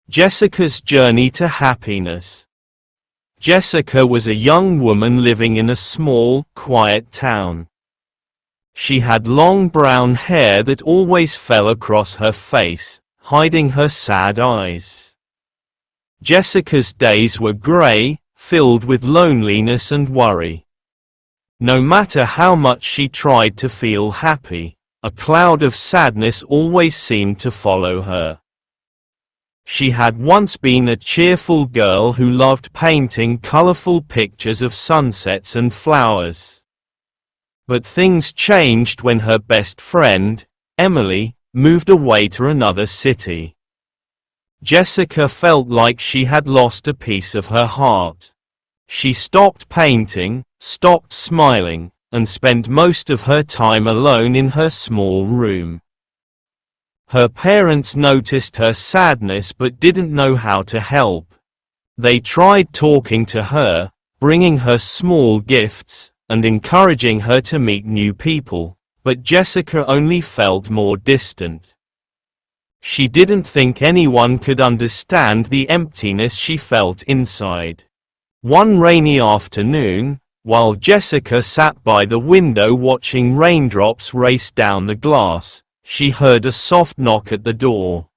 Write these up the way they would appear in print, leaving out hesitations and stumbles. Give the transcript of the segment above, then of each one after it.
Jessika's journey to happiness. Jessika was a young woman living in a small, quiet town. She had long brown hair that always fell across her face, hiding her sad eyes. Jessika's days were grey, filled with loneliness and worry. No matter how much she tried to feel happy, a cloud of sadness always seemed to follow her. She had once been a cheerful girl who loved painting colorful pictures of sunsets and flowers. But things changed when her best friend, Emily, moved away to another city. Jessika felt like she had lost a piece of her heart. She stopped painting, stopped smiling, and spent most of her time alone in her small room. Her parents noticed her sadness but didn't know how to help. They tried talking to her, bringing her small gifts, and encouraging her to meet new people, but Jessika only felt more distant. She didn't think anyone could understand the emptiness she felt inside. One rainy afternoon, while Jessika sat by the window watching raindrops race down the glass, she heard a soft knock at the door.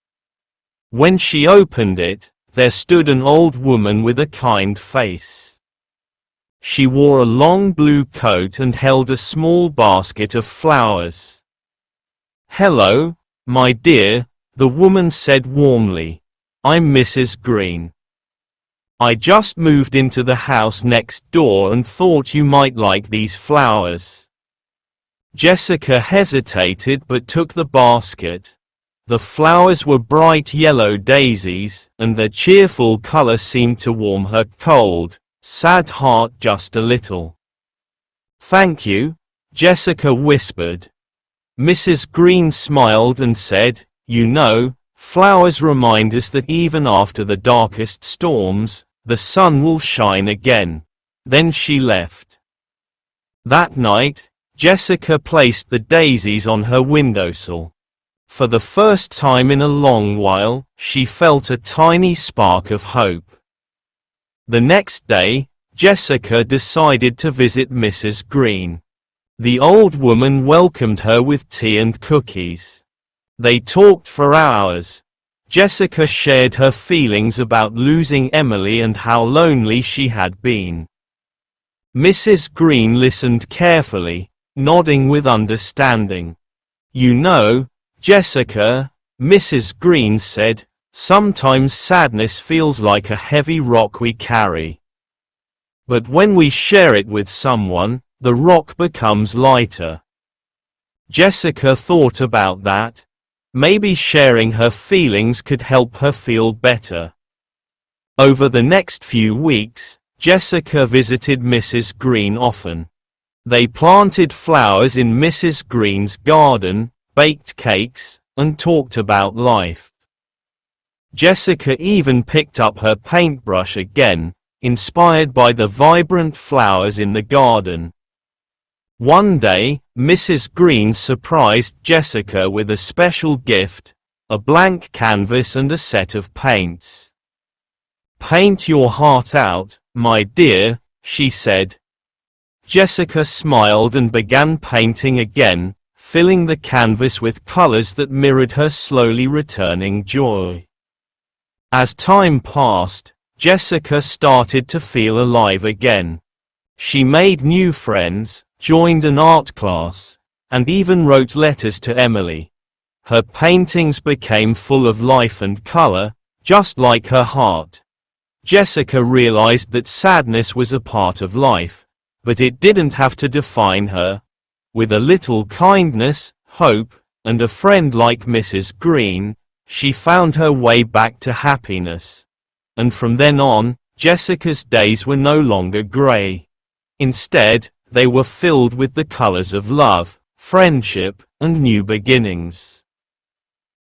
When she opened it, there stood an old woman with a kind face. She wore a long blue coat and held a small basket of flowers. "Hello, my dear," the woman said warmly. "I'm Mrs. Green. I just moved into the house next door and thought you might like these flowers." Jessika hesitated but took the basket. The flowers were bright yellow daisies, and their cheerful color seemed to warm her cold, sad heart just a little. "Thank you," Jessika whispered. Mrs. Green smiled and said, "You know, flowers remind us that even after the darkest storms, the sun will shine again." Then she left. That night, Jessika placed the daisies on her windowsill. For the first time in a long while, she felt a tiny spark of hope. The next day, Jessika decided to visit Mrs. Green. The old woman welcomed her with tea and cookies. They talked for hours. Jessika shared her feelings about losing Emily and how lonely she had been. Mrs. Green listened carefully, nodding with understanding. "You know, Jessika," Mrs. Green said, "sometimes sadness feels like a heavy rock we carry. But when we share it with someone, the rock becomes lighter." Jessika thought about that. Maybe sharing her feelings could help her feel better. Over the next few weeks, Jessika visited Mrs. Green often. They planted flowers in Mrs. Green's garden, baked cakes, and talked about life. Jessika even picked up her paintbrush again, inspired by the vibrant flowers in the garden. One day, Mrs. Green surprised Jessika with a special gift, a blank canvas and a set of paints. "Paint your heart out, my dear," she said. Jessika smiled and began painting again, filling the canvas with colors that mirrored her slowly returning joy. As time passed, Jessika started to feel alive again. She made new friends, joined an art class, and even wrote letters to Emily. Her paintings became full of life and color, just like her heart. Jessika realized that sadness was a part of life, but it didn't have to define her. With a little kindness, hope, and a friend like Mrs. Green, she found her way back to happiness. And from then on, Jessika's days were no longer gray. Instead, they were filled with the colors of love, friendship, and new beginnings.